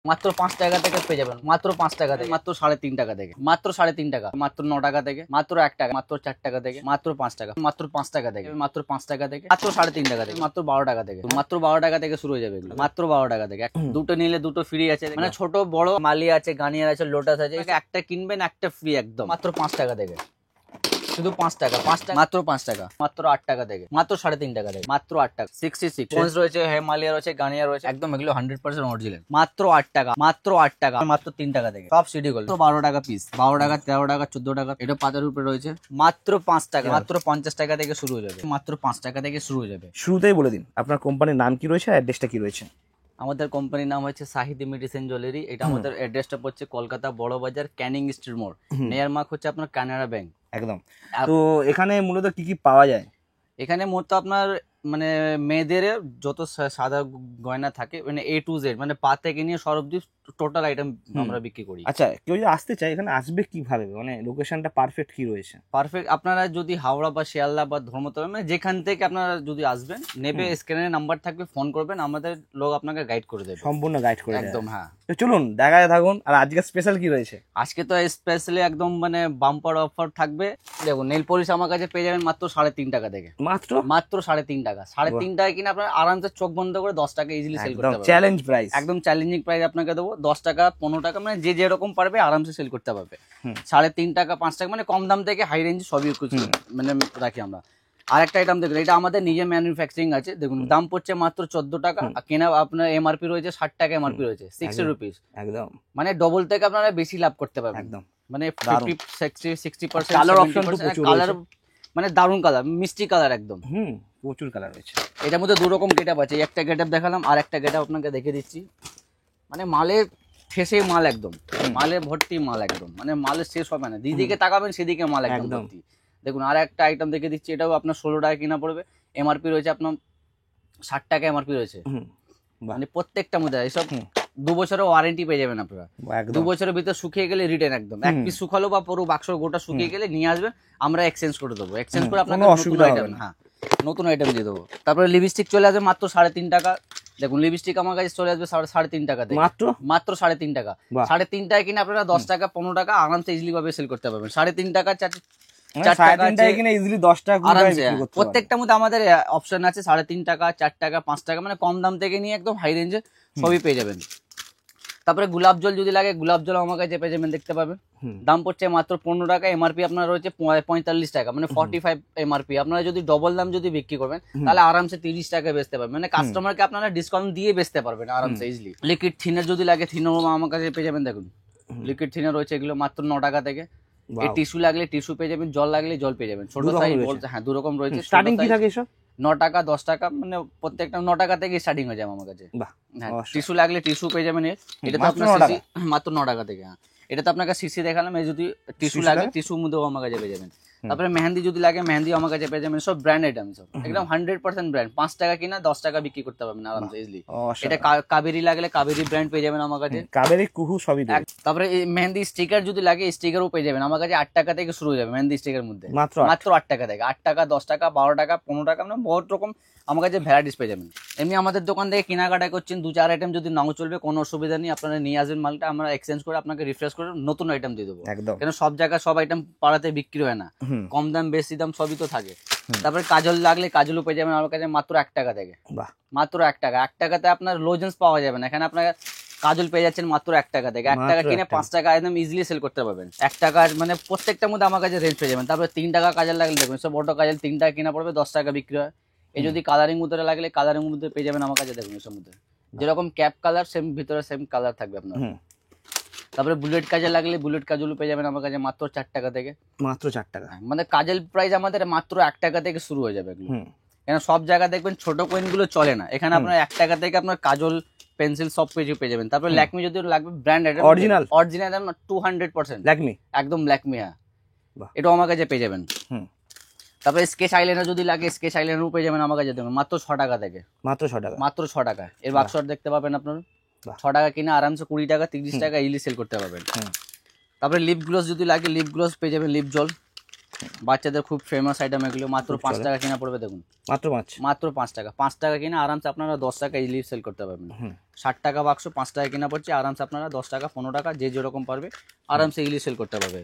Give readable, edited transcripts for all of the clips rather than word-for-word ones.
মাত্র 5 টাকা থেকে পেয়ে যাবেন, মাত্র 5 টাকা থেকে, মাত্র 3.5 টাকা থেকে, মাত্র 3.5 টাকা, মাত্র 9 টাকা থেকে, মাত্র 1 টাকা, মাত্র 4 টাকা থেকে, মাত্র 5 টাকা, মাত্র 5 টাকা থেকে, মাত্র 5 টাকা থেকে, মাত্র 3.5 টাকা থেকে, মাত্র 12 টাকা থেকে, মাত্র 12 টাকা থেকে শুরু হয়ে যাবে এগুলো, মাত্র 12 টাকা থেকে। দুটো নিলে দুটো ফ্রি আছে, মানে ছোট বড় মালি আছে, গার্নিয়ার আছে, লোটাস আছে, একটা কিনবেন একটা ফ্রি একদম, মাত্র 5 টাকা থেকে, শুধু 5 টাকা, 5 টাকা, মাত্র 5 টাকা, মাত্র 8 টাকা থেকে, মাত্র 3.5 টাকা থেকে, মাত্র 8 টাকা। 66 পন্স রয়েছে, হিমালয়া রয়েছে, গার্নিয়ার রয়েছে, একদম এগুলো 100% অরিজিনাল, মাত্র 8 টাকা, মাত্র 8 টাকা, মাত্র 3 টাকা থেকে। সব সিডি গোল্ড 12 টাকা পিস, 12 টাকা, 13 টাকা, 14 টাকা, এটা পাতার উপরে রয়েছে, মাত্র 5 টাকা, মাত্র 50 টাকা থেকে শুরু হয়ে যাবে, মাত্র 5 টাকা থেকে শুরু হয়ে যাবে। শুরুতেই বলে দিন আপনার কোম্পানির নাম কি রয়েছে, অ্যাড্রেসটা কি রয়েছে? আমাদের কোম্পানির নাম হচ্ছে শাহিদ মেডিসিন জুয়েলারি। এটা আমাদের অ্যাড্রেসটা পড়ছে কলকাতা বড় বাজার, ক্যানিং স্ট্রিট মোড়, নিয়ার মার্ক হচ্ছে আপনার কানাড়া ব্যাংক। একদম। তো এখানে মূলত কি কি পাওয়া যায়? এখানে মূলত আপনার মানে মেয়েদের যত সাদা গয়না থাকে, মানে A to Z, মানে পা থেকে নিয়ে সব অব্দি টোটাল আইটেম আমরা বিক্রি করি। আচ্ছা, কেউ যদি আসতে চায় এখানে আসবে কিভাবে, মানে লোকেশনটা পারফেক্ট কি রয়েছে? পারফেক্ট, আপনারা যদি হাওড়া বা শিয়ালদা বা ধর্মতলা, মানে যেখান থেকে আপনারা যদি আসবেন, নেবে স্ক্রিনে নাম্বার থাকবে, ফোন করবেন, আমাদের লোক আপনাকে গাইড করে দেবে, সম্পূর্ণ গাইড করে দেবে। একদম, হ্যাঁ। তো চলুন দেখাতে থাকুন। আর আজকে স্পেশাল কি রয়েছে? আজকে তো স্পেশালি একদম মানে বাম্পার অফার থাকবে। দেখুন, নেল পলিশ আমার কাছে পেয়ে যাবেন মাত্র 3.5 টাকা থেকে, মাত্র 3.5 টাকা। 3.5 টাকা কিনে আপনার আরামসে চোখ বন্ধ করে 10 টাকা ইজিলি সেল করতে পারবেন। চ্যালেঞ্জ প্রাইস, একদম চ্যালেঞ্জিং প্রাইস আপনাকে দেবো। 10 টাকা, 15 টাকা, মানে যে যেরকম পারবে আরামসে সেল করতে পারবে। 3.5 টাকা, 5 টাকা, মানে কম দাম থেকে হাই রেঞ্জ সবই মানে রাখি আমরা। আরেকটা আইটেম দেখুন, এটা আমাদের নিজের ম্যানুফ্যাকচারিং আছে। দেখুন, দাম পড়ছে মাত্র 14 টাকা, কেনা আপনার এমআরপি রয়েছে 60 টাকা, এমআরপি রয়েছে 60 রুপিস। একদম মানে ডবল থেকে আপনারা বেশি লাভ করতে পারবেন, একদম। মানে 50-60%। কালার অপশন তো প্রচুর কালার মানে দারুন কালার, মিষ্টি কালার একদম। প্রচুর কালার রয়েছে। এটার মধ্যে দু রকম গেটআপ আছে, একটা গেটআপ দেখালাম, আর একটা গেটআপ আপনাকে দেখে দিচ্ছি। মানে মালের ঠেসে মাল, একদম মালে ভর্তি মাল, একদম মানে মালের শেষ হবে না, যেদিকে তাকাবেন সেদিকে মাল একদম ভর্তি। দেখুন, আর একটা আইটেম দেখে দিচ্ছি, এটাও আপনার 16 টাকা কিনা পড়বে, এমআরপি রয়েছে আপনার 60 টাকা, এমআরপি রয়েছে। মানে প্রত্যেকটা মধ্যে এসব 2 বছরের ওয়ারেন্টি পেয়ে যাবেন আপনারা। 2 বছরের ভিতরে শুকিয়ে গেলে রিটার্ন, একদম এক পিস শুকালো বা পুরো বাক্স গোটা শুকিয়ে গেলে নিয়ে আসবেন, আমরা এক্সচেঞ্জ করে দেবো। এক্সচেঞ্জ করে আপনাকে নতুন আইটেম, হ্যাঁ নতুন আইটেম দিয়ে দেবো। তারপরে লিপস্টিক চলে আসবে মাত্র 3.5 টাকা। দেখুন, লিপস্টিক আমার কাছে চলে আসবে 3.5 টাকা থেকে, মাত্র 3.5 টাকা। 3.5 টাকা কিনে আপনারা 10 টাকা, 15 টাকা আরামসে ইজিলি ভাবে সেল করতে পারবেন। 3.5 টাকা, 4 টাকা কিনে ইজিলি 10 টাকা আরামসে। প্রত্যেকটার মধ্যে আমাদের অপশন আছে 3.5 টাকা, 4 টাকা, 5 টাকা, মানে কম দাম থেকে নিয়ে একদম হাই রেঞ্জে সবই পেয়ে যাবেন। তারপরে গোলাপ জল যদি লাগে, গোলাপ জল আমার কাছে পেয়ে যাবেন, দেখতে পাবেন। দাম পড়ছে মাত্র 15 টাকা, এমআরপি আপনার রয়েছে 45 টাকা, মানে 45 এমআরপি। আপনারা যদি ডবল দাম যদি বিক্রি করবেন তাহলে আরামসে 30 টাকা বেচতে পারবেন, মানে কাস্টমারকে আপনারা ডিসকাউন্ট দিয়ে বেচতে পারবেন আরামসে ইজিলি। লিকুইড থিনার যদি লাগে, থিনার আমার কাছে পেয়ে যাবেন। দেখুন, লিকুইড থিনার রয়েছে এগুলো মাত্র 9 টাকা থেকে। এই টিস্যু লাগলে টিস্যু পেয়ে যাবেন, জল লাগলে জল পেয়ে যাবেন। ছোট সাইজ, হ্যাঁ দু রকম রয়েছে। স্টার্টিং কি থাকে এসব? 9 টাকা, 10 টাকা, মানে প্রত্যেকটা 9 টাকা থেকে স্টার্টিং হয়ে যাবে আমার কাছে। হ্যাঁ, টিস্যু লাগলে টিস্যু পেয়ে যাবেন। এটা তো আপনার সিসি মাত্র 9 টাকা থেকে। হ্যাঁ, এটা তো আপনাকে সিসি দেখালাম। এই যদি টিস্যু লাগে, টিস্যুর মধ্যেও আমার কাছে পেয়ে যাবেন। তারপরে মেহেন্দি যদি লাগে, মেহেন্দি আমার কাছে পেয়ে যাবেন। সব ব্র্যান্ড আইটেম, সব একদম 100% ব্র্যান্ড। 5 টাকা কিনা 10 টাকা বিক্রি করতে পারবেন আরামসে ইজিলি। এটা কাবেরি লাগলে কাবেরি ব্র্যান্ড পেয়ে যাবেন আমার কাছে, কাবেরি, কুহু সবই। তারপরে মেহেন্দি স্টিকার যদি লাগে, স্টিকারও পেয়ে যাবেন আমার কাছে। 8 টাকা থেকে শুরু হয়ে যাবে মেহেন্দি স্টিকার মধ্যে, মাত্র 8 টাকা থেকে। 8 টাকা, 10 টাকা, 12 টাকা, 15 টাকা, মানে বহুত রকম আমার কাছে ভ্যারাইটিস পেয়ে যাবেন। এমনি আমাদের দোকান থেকে কেনাকাটা করছেন, 2-4 আইটেম যদি নাও চলবে, কোনো অসুবিধা নেই, আপনারা নিয়ে আসবেন মালটা, আমরা এক্সচেঞ্জ করে আপনাকে রিফ্রেশ করে নতুন আইটেম দিয়ে দেবো। কেন সব জায়গায় সব আইটেম পাড়াতে বিক্রি হয় না, কম দাম বেশি দাম সবই তো থাকে। তারপরে কাজল লাগলে কাজলও পেয়ে যাবেন আমার কাছে মাত্র 1 টাকা থেকে, মাত্র 1 টাকা। 1 টাকাতে আপনার লোজেন্স পাওয়া যাবে না, এখানে আপনার কাজল পেয়ে যাচ্ছেন মাত্র 1 টাকা থেকে। 1 টাকা কিনে 5 টাকা একদম ইজিলি সেল করতে পারবেন। 1 টাকার মানে প্রত্যেকটার মধ্যে আমার কাছে রেঞ্জ পেয়ে যাবেন। তারপরে 3 টাকা কাজল লাগলে দেখবেন, সব বড় কাজল 3 টাকা কিনা পড়বে, 10 টাকা বিক্রি হয়। এই যদি কালারিং মধ্যে লাগলে কালারিং মধ্যে পেয়ে যাবেন আমার কাছে। দেখুন, এর মধ্যে যেরকম ক্যাপ কালার সেম ভিতরে সেম কালার থাকবে আপনার। তারপরে বুলেট কাজল লাগলে বুলেট কাজলও পেয়ে যাবেন আমার কাছে মাত্র 4 টাকা থেকে, মাত্র 4 টাকা। মানে কাজল প্রাইস আমাদের মাত্র 1 টাকা থেকে শুরু হয়ে যাবে এগুলো। কেন সব জায়গায় দেখবেন ছোট কয়েন গুলো চলে না, এখানে আপনার 1 টাকা থেকে আপনার কাজল, পেন্সিল সব পেয়ে যাবেন। তারপরে ল্যাকমি যদি লাগবে, ব্র্যান্ড অরিজিনাল 200% ল্যাকমি, একদম ল্যাকমি। হ্যাঁ, এটাও আমার কাছে পেয়ে যাবেন। তারপরে স্কেচ আইলাইনার যদি লাগে, স্কেচ আইলাইনারও পেয়ে যাবেন আমার কাছে। দেখুন, মাত্র 6 টাকা থেকে, মাত্র 6 টাকা, মাত্র 6 টাকা। এর বাক্সর দেখতে পাবেন আপনার 6 টাকা কিনে আরামসে 20 টাকা, 30 টাকা ইজিলি সেল করতে পারবেন। তারপরে লিপ গ্লোস যদি লাগে, লিপ গ্লোস পেয়ে যাবেন। লিপ জল বাচ্চাদের খুব ফেমাস আইটেম এগুলো, মাত্র 5 টাকা কিনা পড়বে। দেখুন, মাত্র 5 টাকা। 5 টাকা কিনে আরামসে আপনারা 10 টাকা ইজিলি সেল করতে পারবেন। 60 টাকা বাক্স 5 টাকা কেনা পড়ছে, আরামসে আপনারা 10 টাকা 15 টাকা যে যেরকম পারবে আরামসে ইজিলি সেল করতে পারবে।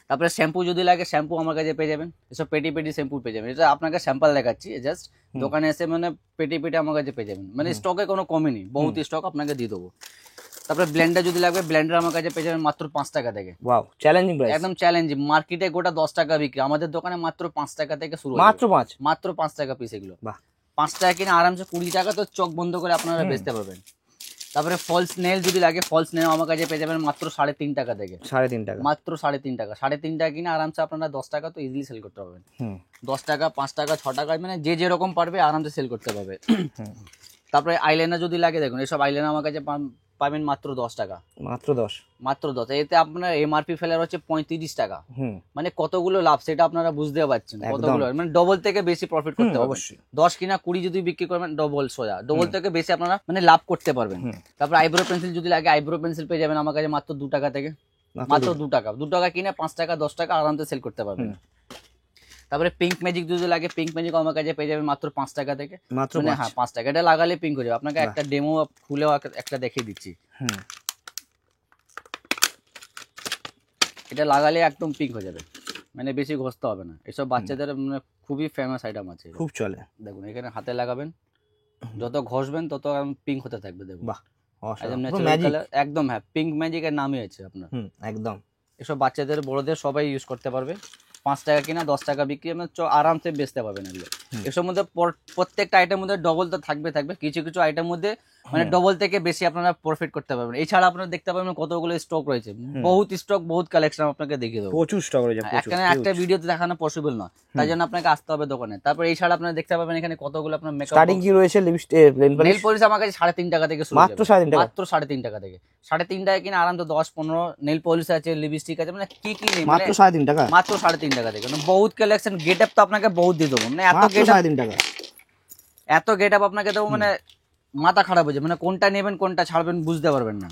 তারপরে শ্যাম্পু যদি লাগে শ্যাম্পু আমার কাছে পেয়ে যাবেন, এসব পেটি পেটি শ্যাম্পু পেয়ে যাবেন। এটা আপনাকে স্যাম্পল দেখাচ্ছি জাস্ট, দোকানে এসে মানে পেটি পেটি আমার কাছে পেয়ে যাবেন, মানে স্টকে কোনো কমই নেই, বহুত স্টক আপনাকে দিয়ে দেবো। তারপরে ব্লেন্ডার যদি লাগবে ব্লেন্ডার আমার কাছে পেয়ে যাবেন মাত্র 5 টাকা থেকে। ওয়াও, চ্যালেঞ্জিং প্রাইস, একদম চ্যালেঞ্জিং। মার্কেটে গোটা 10 টাকা বিক্রি, আমাদের দোকানে মাত্র 5 টাকা থেকে শুরু, মাত্র 5 টাকা পিস এগুলো। 5 টাকা কিনে আরামসে 20 টাকা তো চোখ বন্ধ করে আপনারা বেচতে পারবেন। তারপরে ফলস নেল যদি লাগে ফলস নেল আমার কাছে পেয়ে যাবেন মাত্র 3.5 টাকা থেকে। 3.5 টাকা, মাত্র 3.5 টাকা। 3.5 টাকা কিনে আরামসে আপনারা 10 টাকা তো ইজিলি সেল করতে পারবেন। 10 টাকা 5 টাকা 6 টাকা মানে যে যেরকম পারবে আরামসে সেল করতে পারবে। তারপরে আইলাইনার যদি লাগে দেখুন, এসব আইলাইনার আমার কাছে পাবেন মাত্র 10 টাকা, মাত্র 10। এতে আপনার এমআরপি ফেলার হচ্ছে 35 টাকা। মানে কতগুলো লাভ সেটা আপনারা বুঝতে পারছেন, কতগুলো মানে ডবল থেকে বেশি প্রফিট করতে পারবেন। অবশ্যই 10 কিনা 20 যদি বিক্রি করবেন ডবল সোজা, ডবল থেকে বেশি আপনারা মানে লাভ করতে পারবেন। তারপর আইব্রো পেন্সিল যদি লাগে আইব্রো পেন্সিল পেয়ে যাবেন আমার কাছে মাত্র 2 টাকা থেকে, মাত্র 2 টাকা। 2 টাকা কিনে 5 টাকা 10 টাকা আরামসে সেল করতে পারবেন। তারপরে পিঙ্ক ম্যাজিক যদি লাগে পিঙ্ক ম্যাজিক আমার কাছে পেয়ে যাবেন মাত্র 5 টাকা থেকে, মাত্র। হ্যাঁ 5 টাকা। এটা লাগালে পিঙ্ক হয়ে যাবে। আপনাকে একটা ডেমো খুলেও একটা দেখিয়ে দিচ্ছি। এটা লাগালে একদম পিঙ্ক হয়ে যাবে, মানে বেশি ঘষতে হবে না। এসব বাচ্চাদের মানে খুবই ফেমাস আইটেম আছে, খুব চলে। দেখুন এখানে হাতে লাগাবেন, যত ঘষবেন তত পিঙ্ক হতে থাকবে। দেখুন বাহ, একদম। হ্যাঁ পিঙ্ক ম্যাজিকের নামই আছে আপনার, একদম। এসব বাচ্চাদের বড়দের সবাই ইউজ করতে পারবে। 5 টাকা কিনা 10 টাকা বিক্রি আরামসে বেচতে পারবেন এগুলো। এসব মধ্যে প্রত্যেকটা আইটেমের মধ্যে ডবল তো থাকবে, কিছু কিছু আইটেম মধ্যে মানে ডবল থেকে বেশি আপনারা প্রফিট করতে পারবেন। এছাড়া আপনারা দেখতে পাবেন কতগুলো স্টক রয়েছে, বহুত স্টক, বহুত কালেকশন আপনাকে দেখিয়ে দেবো। প্রচুর স্টক রয়েছে, এখানে একটা ভিডিওতে দেখানো পসিবল না, তাই জন্য আপনাকে আসতে হবে দোকানে। তারপর এছাড়া আপনারা দেখতে পাবেন এখানে কতগুলো আপনার মেকআপ স্টার্টিং কি রয়েছে। নেল পলিশ আমার কাছে 3.5 টাকা থেকে শুরু, মাত্র 3.5 টাকা, মাত্র 3.5 টাকা থেকে। 3.5 টাকা কিনা আরামসে 10-15 নেল পলিশ আছে, লিপস্টিক আছে, মানে কি কি নেই, মাত্র 3.5 টাকা, মাত্র 3.5 টাকা থেকে। মানে বহুত কালেকশন, গেট আপ তো আপনাকে বহুত দিয়ে দেবো, মানে এত গেট আপ 3.5 টাকা, এত গেট আপ আপনাকে দেবো মানে মাথা খারাপ হয়ে যাবে, মানে কোনটা নেবেন কোনটা ছাড়বেন বুঝতে পারবেন না,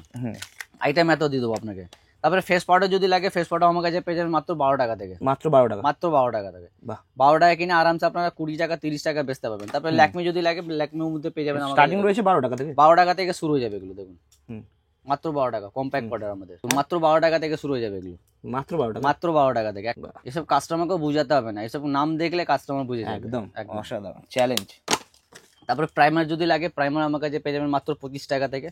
আইটেম এত দিয়ে দেবো আপনাকে। তারপরে ফেস পাউডার যদি লাগে ফেস পাউডার আমার কাছে পেয়ে যাবেন মাত্র 12 টাকা থেকে, মাত্র 12 টাকা, মাত্র 12 টাকা থেকে। 12 টাকা কিনে আরামসে আপনারা 20 টাকা 30 টাকা বেচতে পারবেন। তারপরে ল্যাকমি যদি লাগে ল্যাকমির মধ্যে পেয়ে যাবেন, স্টার্টিং রয়েছে 12 টাকা থেকে, 12 টাকা থেকে শুরু হয়ে যাবে এগুলো। দেখুন মাত্র 12 টাকা, কম্প্যাক্ট পাউডার আমাদের মাত্র 12 টাকা থেকে শুরু হয়ে যাবে এগুলো, মাত্র 12 টাকা, মাত্র 12 টাকা থেকে। এসব কাস্টমারকে বুঝাতে হবে না, এসব নাম দেখলে কাস্টমার বুঝে যাবে, একদম অসাধারণ চ্যালেঞ্জ। তারপরে প্রাইমার যদি লাগে প্রাইমার আমার কাছে পেয়ে যাবেন মাত্র 25 টাকা থেকে,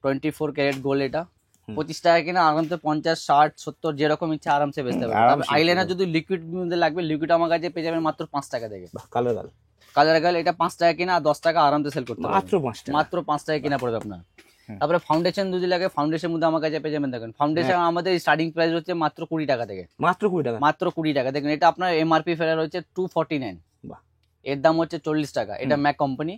24 ক্যারেট গোল্ড। এটা 25 টাকা কিনা আরামসে 50, 60, 70 যেরকম ইচ্ছা আরামসে বেচতে পারবেন। আইলাইনার যদি লিকুইড মধ্যে লাগবে লিকুইড আমার কাছে পেয়ে যাবেন মাত্র 5 টাকা থেকে। কালার গাল এটা 5 টাকা কিনা 10 টাকা আরামসে সেল করতে পারবেন, মাত্র 5 টাকা কিনা পড়বে আপনার। তারপরে ফাউন্ডেশন যদি লাগে ফাউন্ডেশন মধ্যে আমার কাছে পেয়ে যাবেন। দেখেন ফাউন্ডেশন আমাদের স্টার্টিং প্রাইস হচ্ছে মাত্র 20 টাকা থেকে, মাত্র 20 টাকা, মাত্র 20 টাকা। দেখেন এটা আপনার এমআরপি ফেলার হচ্ছে 249, এর দাম হচ্ছে 40 টাকা। এটা ম্যাক কোম্পানি,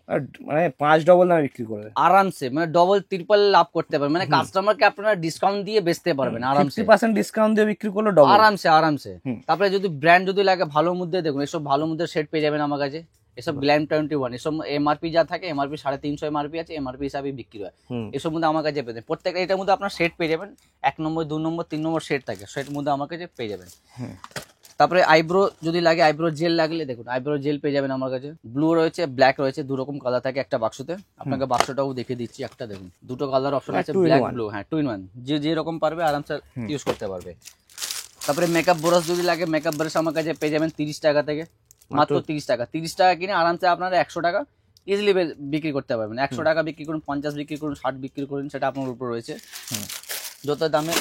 মানে 5 ডবল দামে বিক্রি করবে আরামসে, মানে ডবল ট্রিপল লাভ করতে পারবেন। মানে কাস্টমারকে আপনারা ডিসকাউন্ট দিয়ে বেচতে পারবেন আরামসে, 50% ডিসকাউন্ট দিয়ে বিক্রি করলে ডবল আরামসে আরামসে। তারপরে যদি ব্র্যান্ড যদি লাগে ভালো মধ্যে দেখুন এসব ভালো মধ্যে সেট পেয়ে যাবেন আমার কাছে। এসব গ্ল্যাম 21 এসব এমআরপি যা থাকে এমআরপি 350 এমআরপি আছে, এমআরপি হিসাবে বিক্রি হয়। এসব মধ্যে আমার কাছে পেয়ে যাবেন প্রত্যেকটা, এটার মধ্যে আপনার সেট পেয়ে যাবেন 1 নম্বর 2 নম্বর 3 নম্বর সেট থাকে, সেট মধ্যে আমার কাছে পেয়ে যাবেন। তারপরে আইব্রো যদি লাগে আইব্রো জেল লাগলে দেখুন আইব্রো জেল পেয়ে যাবেন আমার কাছে। ব্লু রয়েছে ব্ল্যাক রয়েছে, 2 রকম কালার থাকে একটা বাক্সতে। আপনাকে বাক্সটাও দেখিয়ে দিচ্ছি, একটা দেখুন 2টো কালার অপশন আছে, ব্ল্যাক ব্লু। হ্যাঁ 2 in 1, যে যেরকম পারবে আরামসে ইউজ করতে পারবে। তারপরে মেকআপ ব্রাশ যদি লাগে মেকআপ ব্রাশ আমার কাছে পেয়ে যাবেন 30 টাকা থেকে, মাত্র 30 টাকা। 30 টাকা কিনে আরামসে আপনারা 100 টাকা ইজিলি বিক্রি করতে পারবেন। 100 টাকা বিক্রি করুন, 50 বিক্রি করুন, 60 বিক্রি করুন, সেটা আপনার উপর রয়েছে। যত দামে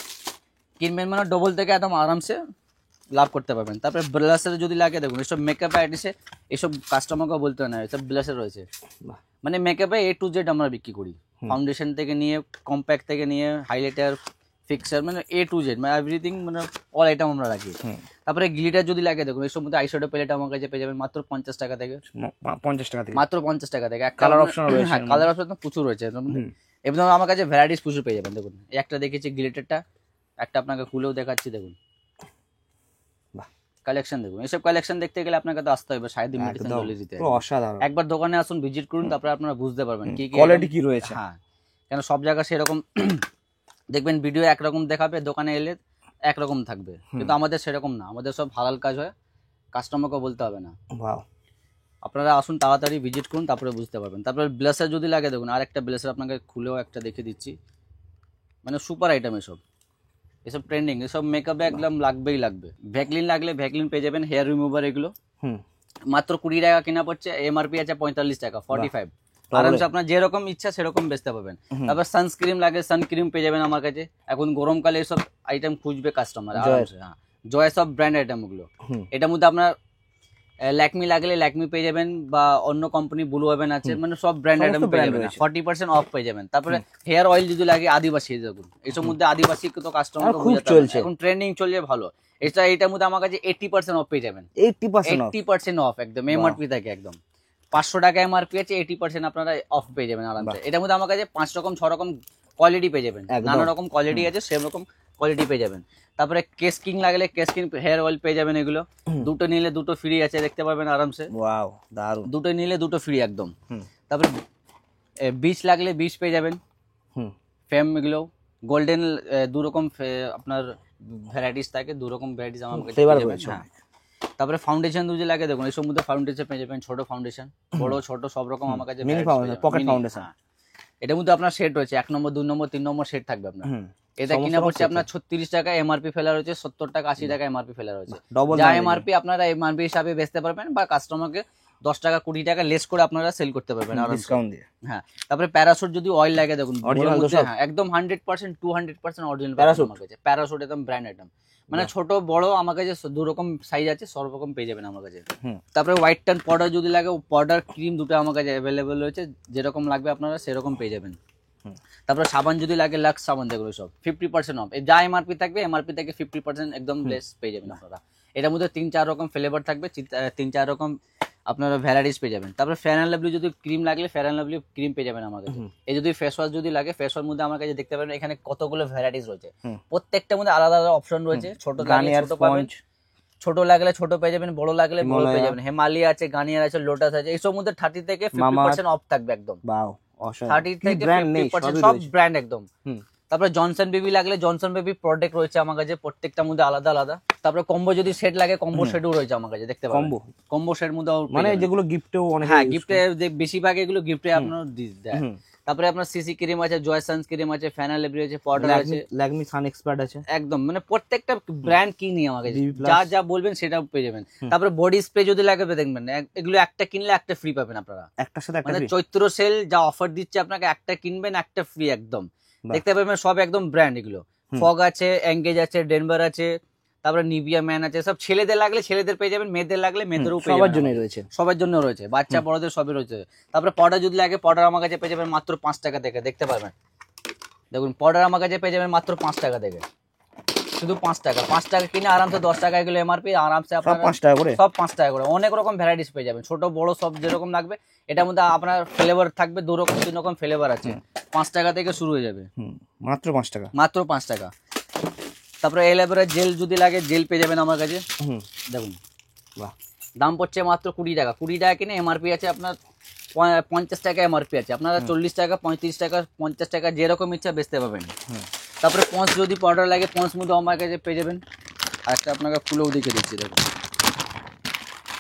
কিনবেন মানে ডবল থেকে একদম আরামসে লাভ করতে পারবেন। তারপরে ব্লাশার যদি লাগে দেখুন এসব মেকআপ আইটেমে এসব কাস্টমারকে বলতে হয় না, এসব ব্লাশার রয়েছে। মানে মেকআপে A to Z আমরা বিক্রি করি, ফাউন্ডেশন থেকে নিয়ে কম্প্যাক্ট থেকে নিয়ে হাইলাইটার ফিক্সার, মানে A to Z মানে এভরিথিং, মানে অল আইটেম আমরা রাখি। তারপরে গ্লিটার যদি লাগে দেখুন এসব মধ্যে আইশ্যাডো প্যালেট আমার কাছে পেয়ে যাবেন মাত্র 50 টাকা থেকে, 50 টাকা থেকে, মাত্র 50 টাকা থেকে। এক কালার অপশন রয়েছে, হ্যাঁ কালার অপশন তো প্রচুর রয়েছে এবং আমার কাছে ভ্যারাইটিস প্রচুর পেয়ে যাবেন। দেখুন একটা দেখেছি গ্লিটারটা, একটা আপনাকে খুলেও দেখাচ্ছি। দেখুন কালেকশন দেখুন, এসব কালেকশন দেখতে গেলে আপনাকে তো আসতে হবে 2.5 মিনিট চলে যেতে হবে। অসাধারণ, একবার দোকানে আসুন ভিজিট করুন, তারপরে আপনারা বুঝতে পারবেন কি কি কোয়ালিটি কি রয়েছে। হ্যাঁ কেন সব জায়গায় সেরকম দেখবেন ভিডিও একরকম দেখাবে, দোকানে এলে একরকম থাকবে, কিন্তু আমাদের সেরকম না, আমাদের সব হালাল কাজ হয়, কাস্টমারকে বলতে হবে না। আপনারা আসুন, তাড়াতাড়ি ভিজিট করুন, তারপরে বুঝতে পারবেন। তারপরে ব্লেসার যদি লাগে দেখুন, আর একটা ব্লেসার আপনাকে খুলেও একটা দেখে দিচ্ছি, মানে সুপার আইটেম এসব, এসব ট্রেন্ডিং, এসব মেকআপে একদম লাগবেই লাগবে। ভ্যাকলিন লাগলে ভ্যাকলিন পেয়ে যাবেন, হেয়ার রিমুভার এগুলো মাত্র 20 টাকা কেনা পড়ছে, এমআরপি আছে 45 টাকা, 45। আরামসে আপনার যেরকম ইচ্ছা সেরকম বেচতে পারবেন। তারপর সানস্ক্রিন লাগে, সানস্ক্রিন পেয়ে যাবেন আমার কাছে। এখন গরমকালে এসব আইটেম খুঁজবে কাস্টমার আরামসে। হ্যাঁ, জয় সব ব্র্যান্ড আইটেম ওগুলো। এটার মধ্যে আপনার ল্যাকমি লাগলে ল্যাকমি পেয়ে যাবেন, বা অন্য কোম্পানি ব্লু হেভেন আছে, মানে সব ব্র্যান্ড আইটেম পেয়ে যাবেন, 40% অফ পেয়ে যাবেন। তারপরে হেয়ার অয়েল যদি লাগে আদিবাসী, দেখুন এসব মধ্যে আদিবাসী তো কাস্টমার খুব চলছে, এখন ট্রেন্ডিং চলছে ভালো। এটার মধ্যে আমার কাছে 80% অফ পেয়ে যাবেন, 80% অফ একদম, এমআরপি থাকে একদম 500 টাকা এমআরপি আছে, 80% আপনারা অফ পেয়ে যাবেন আরামসে। এটার মধ্যে আমার কাছে 5 রকম 6 রকম কোয়ালিটি পেয়ে যাবেন, নানা রকম কোয়ালিটি আছে, সেম রকম কোয়ালিটি পেয়ে যাবেন। তারপরে কেস কিং লাগলে কেস কিং হেয়ার অয়েল পেয়ে যাবেন, এগুলো দুটো নিলে দুটো ফ্রি আছে, দেখতে পারবেন আরামসে। ওয়াও দারুণ, দুটো নিলে দুটো ফ্রি একদম। তারপরে বীজ লাগলে বীজ পেয়ে যাবেন, ফেম এগুলো গোল্ডেন, দু রকম আপনার ভ্যারাইটিস থাকে, দু রকম ভ্যারাইটিস আমার কাছে পেয়ে যাবেন। হ্যাঁ, তারপরে ফাউন্ডেশন যদি লাগে দেখুন, এসব মধ্যে ফাউন্ডেশন পেয়ে যাবেন, ছোট ফাউন্ডেশন, বড় ছোট সব রকম আমার কাছে, পকেট ফাউন্ডেশন। এটার মধ্যে আপনার সেট রয়েছে, 1 নম্বর 2 নম্বর 3 নম্বর সেট থাকবে আপনার। এটা কিনা পড়ছে আপনার 36 টাকা এমআরপি ফেলা রয়েছে, 70 টাকা 80 টাকা এমআরপি ফেলা রয়েছে। যা এমআরপি আপনারা এমআরপি হিসাবে বেচতে পারবেন, বা কাস্টমারকে 10 টাকা 20 টাকা লেস করে আপনারা সেল করতে পারবেন ডিসকাউন্ট দিয়ে। হ্যাঁ, তারপরে প্যারাশুট যদি অয়েল লাগে দেখুন, হ্যাঁ একদম 100% 200% অরিজিনাল প্যারাশুট আমার কাছে। প্যারাশুট একদম ব্র্যান্ড আইটেম, মানে ছোট বড় আমার কাছে দু রকম সাইজ আছে, সব রকম পেয়ে যাবেন আমার কাছে। তারপরে হোয়াইট টান পাউডার যদি লাগে, পাউডার ক্রিম দুটো আমার কাছে অ্যাভেলেবেল রয়েছে, যেরকম লাগবে আপনারা সেরকম পেয়ে যাবেন। তারপরে সাবান যদি লাগে, লাক্স সাবান, যেগুলো সব 50% অফ, যা এমআরপি থাকবে এমআরপি থেকে 50% একদম লেস পেয়ে যাবেন আপনারা। এটার মধ্যে 3-4 রকম ফ্লেভার থাকবে, 3-4 রকম আপনারা ভ্যারাইটিস পেয়ে যাবেন। তারপরে ফেয়ার অ্যান্ড লাভলি যদি ক্রিম লাগলে ফেয়ার অ্যান্ড লাভলি ক্রিম পেয়ে যাবেন আমার কাছে। এই যদি ফেস ওয়াশ যদি লাগে, ফেস ওয়াশ মধ্যে আমার কাছে দেখতে পাবেন এখানে কতগুলো ভ্যারাইটিস রয়েছে, প্রত্যেকটার মধ্যে আলাদা আলাদা অপশন রয়েছে। ছোট লাগলে ছোট পাবেন, ছোট লাগলে ছোট পেয়ে যাবেন, বড় লাগলে বড় পেয়ে যাবেন। হিমালয় আছে, গার্নিয়ার আছে, লোটাস আছে, এইসব মধ্যে 30 থেকে 50% অফ থাকবে একদম। 30 থেকে 50% সব ব্র্যান্ড একদম। তারপরে জনসন বেবি লাগলে জনসন বেবি প্রোডাক্ট রয়েছে আমার কাছে, প্রত্যেকটার মধ্যে আলাদা আলাদা। তারপরে কম্বো যদি সেট লাগে, কম্বো সেটও রয়েছে আমার কাছে, দেখতে পাবেন কম্বো সেট মধ্যে, মানে যেগুলো গিফটেও অনেক, হ্যাঁ গিফটে বেশিরভাগ এগুলো গিফটে আপনার দেয়। তারপরে আপনার সিসি ক্রিম আছে, জয় সানস্ক্রিন আছে, ফ্যানা লেবরি আছে, পাউডার আছে, ল্যাকমি সান এক্সপার্ট আছে, একদম মানে প্রত্যেকটা ব্র্যান্ড কি নিয়ে আমার কাছে যা যা বলবেন সেটা পেয়ে যাবেন। তারপরে বডি স্প্রে যদি লাগে দেখবেন, এগুলো একটা কিনলে একটা ফ্রি পাবেন আপনারা, একটার সাথে একটা, মানে চৈত্র সেল যা অফার দিচ্ছে আপনাকে, একটা কিনবেন একটা ফ্রি একদম, দেখতে পাবেন সব একদম ব্র্যান্ড। এগুলো ফগ আছে, এঙ্গেজ আছে, ডেনভার আছে, তারপরে নিভিয়া ম্যান আছে, সব ছেলেদের লাগলে ছেলেদের পেয়ে যাবেন, মেয়েদের লাগলে মেয়েদেরও পেয়ে যাবেন, সবার জন্য রয়েছে, সবার জন্য রয়েছে, বাচ্চা বড়দের সবই রয়েছে। তারপরে পাউডার যদি লাগে, পাউডার আমার কাছে পেয়ে যাবেন মাত্র 5 টাকা থেকে, দেখতে পারবেন দেখুন পাউডার আমার কাছে পেয়ে যাবেন মাত্র 5 টাকা থেকে, শুধু 5 টাকা। 5 টাকা কিনে আরামসে 10 টাকা এগুলো এমআরপি, আরামসে আপনারা সব 5 টাকা করে, সব 5 টাকা করে। অনেক রকম ভ্যারাইটিস পেয়ে যাবেন, ছোট বড় সব যেরকম লাগবে। এটার মধ্যে আপনার ফ্লেভার থাকবে 2 রকম 3 রকম ফ্লেভার আছে, 5 টাকা থেকে শুরু হয়ে যাবে, মাত্র 5 টাকা, মাত্র 5 টাকা। তারপরে এলোভেরা জেল যদি লাগে, জেল পেয়ে যাবেন আমার কাছে, দেখুন বাহ, দাম পড়ছে মাত্র 20 টাকা। 20 টাকা কিনে এমআরপি আছে আপনার 50 টাকা এমআরপি আছে, আপনারা 40 টাকা 35 টাকা 50 টাকা যেরকম ইচ্ছা বেচতে পাবেন। তারপরে পন্স যদি পাউডার লাগে, পন্স মধ্যে আমার কাছে পেয়ে যাবেন। আরেকটা আপনাকে খুলেও দেখে দিচ্ছি, দেখুন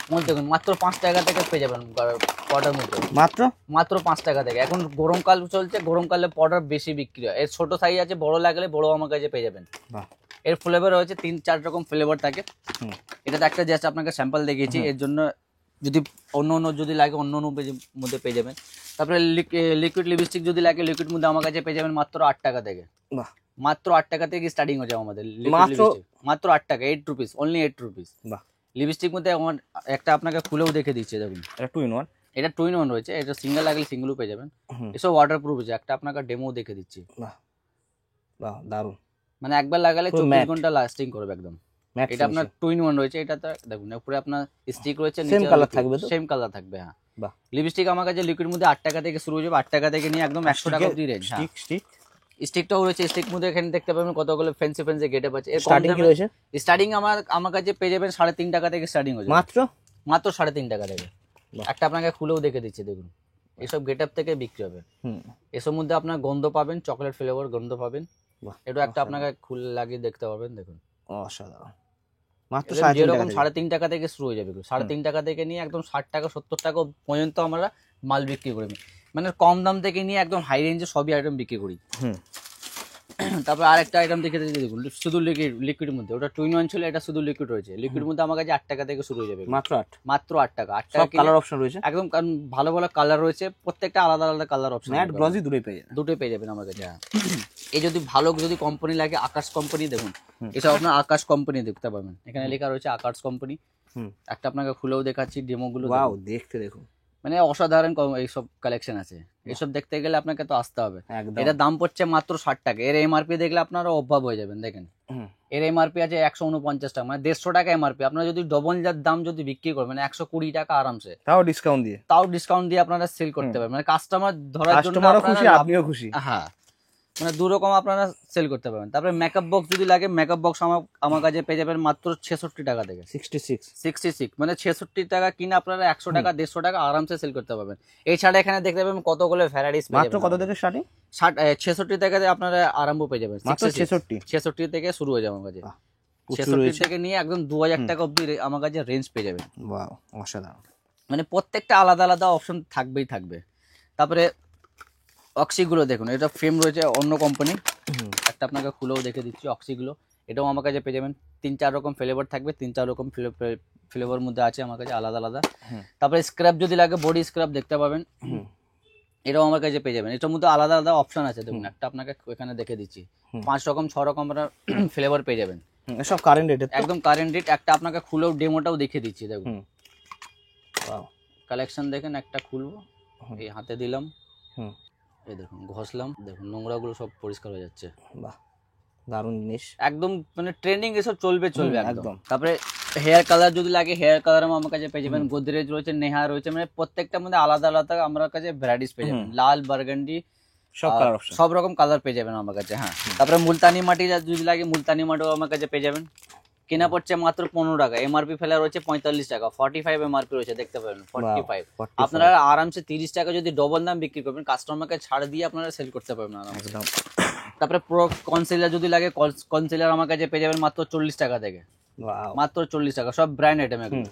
পন্স দেখুন মাত্র 5 টাকা থেকে পেয়ে যাবেন পাউডার মধ্যে, মাত্র 5 টাকা থেকে। এখন গরমকাল চলছে, গরমকালে পাউডার বেশি বিক্রি হয়। এর ছোট সাইজ আছে, বড় লাগলে বড় আমার কাছে পেয়ে যাবেন। এর ফ্লেভার রয়েছে 3-4 রকম ফ্লেভার থাকে। এটাতে একটা জাস্ট আপনাকে স্যাম্পল দেখিয়েছি, এর জন্য যদি অন্য অন্য যদি লাগে অন্য অন্য মধ্যে পেয়ে যাবেন। তারপরে লিকুইড লিপস্টিক যদি লাগে, লিকুইড মধ্যে আমার কাছে পেয়ে যাবেন মাত্র 8 টাকা থেকে, মাত্র 8 টাকা থেকে স্টার্টিং হয়ে যাবে আমাদের মাত্র 8 টাকা, 8 রুপিস, অনলি 8 রুপিস। লিপস্টিক মধ্যে একটা আপনাকে খুলেও দেখে দিচ্ছে, দেখুন এটা 2 in 1, এটা 2 in 1 রয়েছে। এটা সিঙ্গেল লাগলে সিঙ্গেলও পেয়ে যাবেন, এসব ওয়াটারপ্রুফ আছে। একটা আপনাকে ডেমো দেখে দিচ্ছি, বাহ দারুন, মানে একবার লাগালে 24 ঘন্টা লাস্টিং করবে একদম। এটা আপনার 2 in 1 রয়েছে, এটাতে দেখুন উপরে আপনার স্টিক রয়েছে, সেম কালার থাকবে, তো সেম কালার থাকবে। হ্যাঁ বাহ, লিপস্টিক আমার কাছে লিকুইড মধ্যে 8 টাকা থেকে শুরু হয়ে যাবে, 8 টাকা থেকে নিয়ে একদম 100 টাকা অবধি রেঞ্জ। স্টিকটাও রয়েছে, স্টিক মধ্যে এখানে দেখতে পাবেন কতগুলো ফ্যান্সি ফ্যান্সি গেটআপ আছে। স্টার্টিং কি রয়েছে? স্টার্টিং আমার কাছে পেয়ে যাবেন 3.5 টাকা থেকে স্টার্টিং হয়ে যাবে, মাত্র 3.5 টাকা থেকে। একটা আপনাকে খুলেও দেখে দিচ্ছি, দেখুন এসব গেটআপ থেকে বিক্রি হবে। এসব মধ্যে আপনার গন্ধ পাবেন, চকলেট ফ্লেভার গন্ধ পাবেন। এটা একটা আপনাকে খুলে লাগিয়ে দেখতে পাবেন, দেখুন অসাধারণ। মাত্র যেরকম 3.5 টাকা থেকে শুরু হয়ে যাবে, 3.5 টাকা থেকে নিয়ে একদম 60 টাকা 70 টাকা পর্যন্ত আমরা মাল বিক্রি করি। মানে কম দাম থেকে নিয়ে একদম হাই রেঞ্জে সবই আইটেম বিক্রি করি। তারপর আরেকটা আইটেম দেখে দেখুন, শুধু লিকুইডের মধ্যে, ওটা 2-in-1 ছিল, এটা শুধু লিকুইড রয়েছে। লিকুইডের মধ্যে আমার কাছে 8 টাকা থেকে শুরু হয়ে যাবে, মাত্র 8 টাকা। 8 টাকা কালার অপশন রয়েছে একদম, কারণ ভালো ভালো কালার রয়েছে, প্রত্যেকটা আলাদা আলাদা কালার অপশন, ম্যাট গ্লসি দুটোই পেয়ে যাবেন আমার কাছে। এই যদি ভালো যদি কোম্পানি লাগে, আকাশ কোম্পানি দেখুন, এসব আপনার আকাশ কোম্পানি দেখতে পাবেন, এখানে লেখা রয়েছে আকাশ কোম্পানি। একটা আপনাকে খুলেও দেখাচ্ছি, ডেমো গুলো দেখতে দেখুন, মানে অসাধারণ এইসব কালেকশন আছে। এসব দেখতে গেলে আপনাকে তো আসতে হবে। এটা দাম পড়ছে মাত্র 60 টাকা। এর এমআরপি দেখলে আপনারা অভাব হয়ে যাবেন। দেখেন এর এমআরপি আছে 149 টাকা, মানে 150 টাকা এমআরপি। আপনারা যদি ডবল দাম যদি বিক্রি করবেন 120 টাকা আরামসে, তাও ডিসকাউন্ট দিয়ে আপনারা সেল করতে পারবেন। মানে কাস্টমার ধরার জন্য আপনিও খুশি। হ্যাঁ, মানে দু রকম আপনারা সেল করতে পারবেন। তারপরে মেকআপ বক্স যদি লাগে, মেকআপ বক্স আমার কাছে পেয়ে যাবেন মাত্র 66 টাকা থেকে। 66 মানে 66 টাকা কিনে আপনারা 100 টাকা 150 টাকা আরামসে সেল করতে পারবেন। এছাড়া এখানে দেখতে পাবেন কতগুলো ভ্যারাইটিস, মাত্র কত থেকে স্টার্টিং? 66 টাকা থেকে আপনারা আরম্ভ পেয়ে যাবেন। 66 থেকে শুরু হয়ে যাবে আমার কাছে। 66 থেকে নিয়ে একদম 2000 টাকা অবধি আমার কাছে রেঞ্জ পেয়ে যাবেন। ওয়াও, অসাধারণ। মানে প্রত্যেকটা আলাদা আলাদা অপশন থাকবেই থাকবে। তারপরে অক্সিগুলো দেখুন, এটা ফ্রেম রয়েছে অন্য কোম্পানি, একটা আপনাকে খুলেও দেখে দিচ্ছি। অক্সিগুলো এটাও আমার কাছে পেয়ে যাবেন, 3-4 রকম ফ্লেভার থাকবে, 3-4 রকম ফ্লেভার মধ্যে আছে আমার কাছে আলাদা আলাদা। তারপরে স্ক্রাব যদি লাগে, বডি স্ক্রাব দেখতে পাবেন, এটাও আমার কাছে পেয়ে যাবেন। এটার মধ্যে আলাদা আলাদা অপশন আছে দেখুন, একটা আপনাকে এখানে দেখে দিচ্ছি, 5 রকম 6 রকম ফ্লেভার পেয়ে যাবেন। সব কারেন্ট রেট, একদম কারেন্ট রেট। একটা আপনাকে খুলেও ডেমোটাও দেখে দিচ্ছি দেখুন। কালেকশন দেখেন, একটা খুলবো, এই হাতে দিলাম, এই দেখুন ঘষলাম, দেখুন নোংরা গুলো সব পরিষ্কার হয়ে যাচ্ছে। বাহ, দারুণ জিনিস, একদম মানে ট্রেন্ডিং, এসব চলবে একদম। তারপরে হেয়ার কালার যদি লাগে, হেয়ার কালার আমার কাছে পেয়ে যাবেন। গোদরেজ রয়েছে, নেহা রয়েছে, মানে প্রত্যেকটার মধ্যে আলাদা আলাদা আমার কাছে ভ্যারাইটিস পেয়ে যাবেন। লাল, বার্গান্ডি, সব রকম কালার পেয়ে যাবেন আমার কাছে। হ্যাঁ, তারপরে মুলতানি মাটি যদি লাগে, মুলতানি মাটিও আমার কাছে পেয়ে যাবেন। কেনা পড়ছে মাত্র 15 টাকা, এমআরপি ফেলা রয়েছে 45 টাকা, 45 এমআরপি রয়েছে, দেখতে পাবেন 45। আপনারা আরামসে 30 টাকা যদি ডবল দাম বিক্রি করবেন, কাস্টমারকে ছাড় দিয়ে আপনারা সেল করতে পারবেন আরামসে। তারপরে প্রো কনসিলার যদি লাগে, কনসিলার আমার কাছে পেয়ে যাবেন মাত্র 40 টাকা থেকে, মাত্র 40 টাকা। সব ব্র্যান্ড আইটেম এগুলো,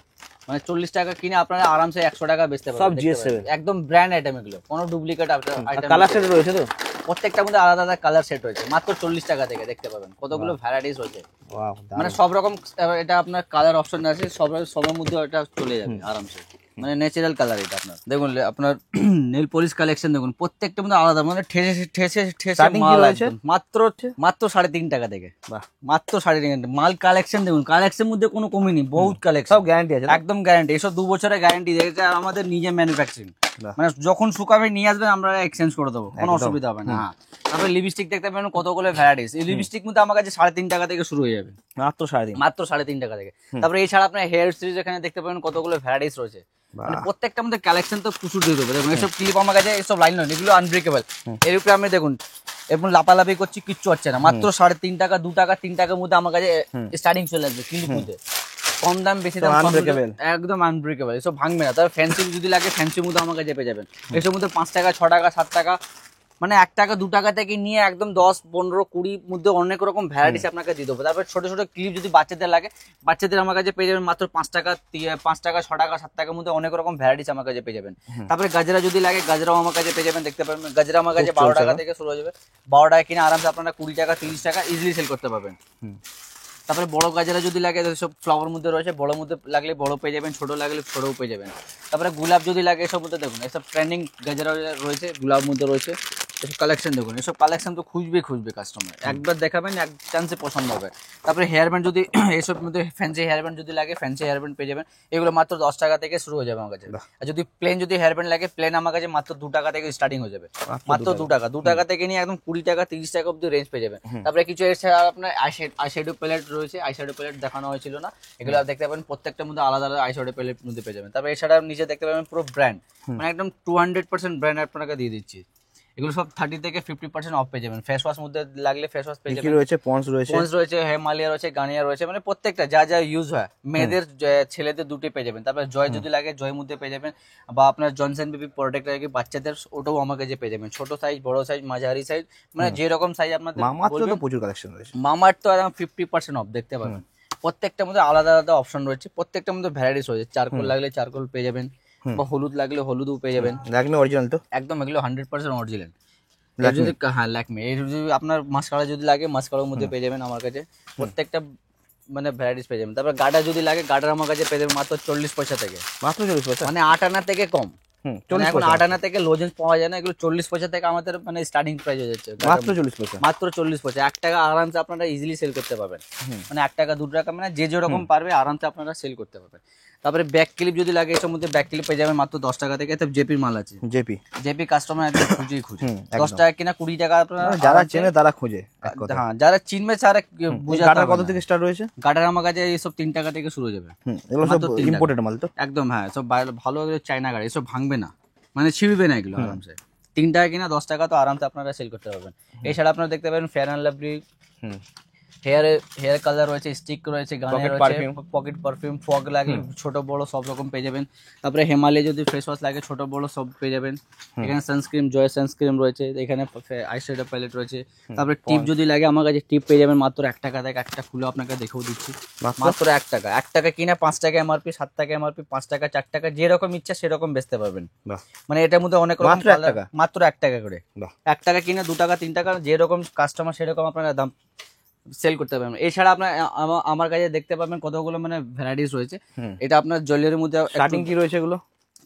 মানে 40 টাকা কিনে আপনারা আরামসে 100 টাকা বেচতে পারবেন। একদম ব্র্যান্ড আইটেম এগুলো, কোনো ডুপ্লিকেট আইটেম। কালার সেট রয়েছে তো, প্রত্যেকটার মধ্যে আলাদা আলাদা কালার সেট রয়েছে, মাত্র 40 টাকা থেকে। দেখতে পাবেন কতগুলো ভ্যারাইটিস রয়েছে, মানে সব রকম। এটা আপনার কালার অপশন আছে, সবার মধ্যে এটা চলে যাবে আরামসে, মানে ন্যাচারাল কালার। এটা আপনার দেখুন, আপনার নেল পলিশ কালেকশন দেখুন, প্রত্যেকটার মধ্যে আলাদা, মানে ঠেসে মাল আছে মাত্র 3.5 টাকা থেকে, মাত্র 3.5 মাল কালেকশন দেখুন। কালেকশন মধ্যে কোনো কমি নেই, বহুত কালেকশন, সব গ্যারান্টি আছে, একদম গ্যারান্টি। এসব 2 বছরের গ্যারান্টি দেখেছে, আর আমাদের নিজে ম্যানুফ্যাকচারিং, মানে যখন শুকাবে নিয়ে আসবেন আমরা এক্সচেঞ্জ করে দেবো, কোনো অসুবিধা হবে না। তারপরে লিপস্টিক দেখতে পাবেন কতগুলো ভ্যারাইটিস। এই লিপস্টিক মধ্যে আমার কাছে 3.5 টাকা থেকে শুরু হয়ে যাবে, মাত্র 3.5 টাকা থেকে। তারপরে এছাড়া আপনার হেয়ার সিরিজ এখানে দেখতে পাবেন কতগুলো ভ্যারাইটিস রয়েছে, মানে প্রত্যেকটার মধ্যে কালেকশন তো প্রচুর দিয়ে দেবে। দেখুন এসব ক্লিপ আমার কাছে, এসব লাইন নয়, এগুলো আনব্রেকেবল। এর উপরে আমি দেখুন এবং লাপালাপি করছি, কিচ্ছু হচ্ছে না, মাত্র 3.5 টাকা, 2 টাকা, 3 টাকার মধ্যে আমার কাছে স্টার্টিং চলে আসবে ক্লিপ মধ্যে। কম দাম বেশি দাম, একদম আনব্রেকেবল, এসব ভাঙবে না। তারপর ফ্যান্সি যদি লাগে, ফ্যান্সির মধ্যে আমার কাছে পেয়ে যাবেন। এসব মধ্যে 5 টাকা, 6 টাকা, 7 টাকা, মানে 1 টাকা 2 টাকা থেকে নিয়ে একদম 10, 15, 20 মধ্যে অনেক রকম ভ্যারাইটিস আপনাকে দিয়ে দেবো। তারপর ছোট ছোট ক্লিপ যদি বাচ্চাদের লাগে, বাচ্চাদের আমার কাছে পেয়ে যাবেন মাত্র 5 টাকা, 6 টাকা, 7 টাকার মধ্যে অনেক রকম ভ্যারাইটিস আমার কাছে পেয়ে যাবেন। তারপরে গাজরা যদি লাগে, গাজরাও আমার কাছে পেয়ে যাবেন, দেখতে পাবেন। গাজরা আমার কাছে 12 টাকা থেকে শুরু হয়ে যাবে, 12 টাকা কিনে আরামসে আপনারা 20 টাকা, 30 টাকা ইজিলি সেল করতে পারবেন। তারপরে বড় গাজরা যদি লাগে, সব ফ্লাওয়ার মধ্যে রয়েছে, বড় মধ্যে লাগলে বড় পেয়ে যাবেন, ছোট লাগলে ছোটও পেয়ে যাবেন। তারপরে গোলাপ যদি লাগে, এসব মধ্যে দেখুন, এসব ট্রেন্ডিং গাজরা রয়েছে, গোলাপ মধ্যে রয়েছে। এসব কালেকশন দেখুন, এসব কালেকশন তো খুঁজবে কাস্টমার, একবার দেখাবেন এক চান্সে পছন্দ হবে। তারপরে হেয়ার ব্যান্ড যদি, এসব মধ্যে ফ্যান্সি হেয়ার ব্যান্ড যদি লাগে, ফ্যান্সি হেয়ার ব্যান্ড পেয়ে যাবেন। এগুলো মাত্র 10 টাকা থেকে শুরু হয়ে যাবে আমার কাছে। আর যদি প্লেন যদি হেয়ার ব্যান্ড লাগে, প্লেন আমার কাছে মাত্র 2 টাকা থেকে স্টার্টিং হয়ে যাবে, মাত্র 2 টাকা থেকে নিয়ে একদম 20 টাকা, 30 টাকা অব্দি রেঞ্জ পেয়ে যাবেন। তারপরে কিছু এছাড়া আপনার আইশ্যাডো প্যালেট রয়েছে, আইশ্যাডো প্যালেট দেখানো হয়েছিল না, এগুলো দেখতে পাবেন প্রত্যেকটার মধ্যে আলাদা আলাদা আইশ্যাডো প্যালেট মধ্যে পেয়ে যাবেন। তারপরে এছাড়া নিচে দেখতে পাবেন পুরো ব্র্যান্ড, মানে একদম 200% ব্র্যান্ড আপনাকে দিয়ে দিচ্ছি। এগুলো সব 30 থেকে 50% অফ পেয়ে যাবেন। ফেস ওয়াশ মধ্যে লাগলে ফেস ওয়াশ পেয়ে যাবেন, পন্স রয়েছে, হিমালয়া রয়েছে, গার্নিয়ার রয়েছে, মানে প্রত্যেকটা যা যা ইউজ হয়, মেয়েদের ছেলেদের দুটোই পেয়ে যাবেন। তারপরে জয় যদি লাগে, জয় মধ্যে পেয়ে যাবেন, বা আপনার জনসন বেবি প্রোডাক্ট লাগে বাচ্চাদের, ওটাও আমার কাছে পেয়ে যাবেন। ছোট সাইজ, বড় সাইজ, মাঝারি সাইজ, মানে যেরকম সাইজ আপনাদের। মামাআর্থ তো প্রচুর কালেকশন রয়েছে, মামাআর্থ তো একদম 50% অফ দেখতে পাবেন, প্রত্যেকটার মধ্যে আলাদা আলাদা অপশন রয়েছে, প্রত্যেকটার মধ্যে ভ্যারাইটিস রয়েছে। চারকোল লাগলে চারকোল পেয়ে যাবেন, বা হলুদ লাগলে হলুদও পেয়ে যাবেন। ল্যাকমে অরিজিনাল তো? একদম, এগুলো 100% অরিজিনাল। যদি হ্যাঁ ল্যাকমে, এর যদি আপনার মাস্কারা যদি লাগে মাস্কারার মধ্যে পেয়ে যাবেন আমার কাছে। প্রত্যেকটা মানে ভ্যারাইটিস পেয়ে যাবেন। তারপর গাডার যদি লাগে গাডার আমার কাছে পেয়ে যাবেন মাত্র 40 পয়সা থেকে। মাত্র 40 পয়সা, মানে 8 আনা থেকে কম। এখন 8 আনা থেকে লোজেন্স পাওয়া যায় না, এগুলো 40 পয়সা থেকে আমাদের মানে স্টার্টিং প্রাইস হয়ে যাচ্ছে। মাত্র 40 পয়সা, মাত্র 40 পয়সা। 1 টাকা আরামসে আপনারা ইজিলি সেল করতে পারবেন। মানে 1 টাকা 2 টাকা মানে যে যেরকম পারবে আরামসে আপনারা সেল করতে পারবেন। তারপরে ব্যাক ক্লিপ যদি লাগে এর মধ্যে ব্যাক ক্লিপ পেয়ে যাবেন মাত্র 10 টাকা থেকে। তো জেপির মাল আছে, জেপি কাস্টমার একদম খুঁজে 10 টাকা কিনা 20 টাকা আপনারা যারা চেনে তারা খোঁজে। হ্যাঁ, যারা চিনবে তারা বুঝাতে। গাডার কত থেকে স্টার্ট হয়েছে? গাডার আমার কাছে এইসব 3 টাকা থেকে শুরু হয়ে যাবে। এগুলো সব ইম্পোর্টেড মাল তো? একদম, হ্যাঁ, সব ভালো চাইনা গাড়ি, এসব ভাঙবে না, মানে ছিঁড়বে না এগুলো আরামসে। 3 টাকা কিনা 10 টাকা তো আরামসে আপনারা সেল করতে পারবেন। এছাড়া আপনারা দেখতে পাবেন fair and lovely hair colour রয়েছে, স্টিক রয়েছে, গানে রয়েছে, পকেট পারফিউম, ফগ লাগে ছোট বড় সব রকম পেয়ে যাবেন। তারপরে হিমালয় যদি ফেস ওয়াশ লাগে ছোট বড় সব পেয়ে যাবেন। এখানে সানস্ক্রিন, জয় সানস্ক্রিন রয়েছে, এখানে আইশ্যাডো প্যালেট রয়েছে। তারপরে টিপ যদি লাগে আমার কাছে টিপ পেয়ে যাবেন মাত্র 1 টাকা থেকে। একটা খুলে আপনাকে দেখেও দিচ্ছি, মাত্র 1 টাকা। 1 টাকা কিনা 5 টাকা এমআরপি, 7 টাকা এমআরপি, 5 টাকা, 4 টাকা, যেরকম ইচ্ছা সেরকম বেচতে পারবেন। মানে এটার মধ্যে অনেক রকম মাত্র 1 টাকা করে। 1 টাকা কিনা 2 টাকা 3 টাকা, যেরকম কাস্টমার সেরকম আপনারা দাম সেল করতে পারবেন। এছাড়া আপনার আমার কাছে দেখতে পাবেন কতগুলো মানে ভ্যারাইটিস রয়েছে। এটা আপনার জুয়েলারির মধ্যে স্টার্টিং কি রয়েছে এগুলো?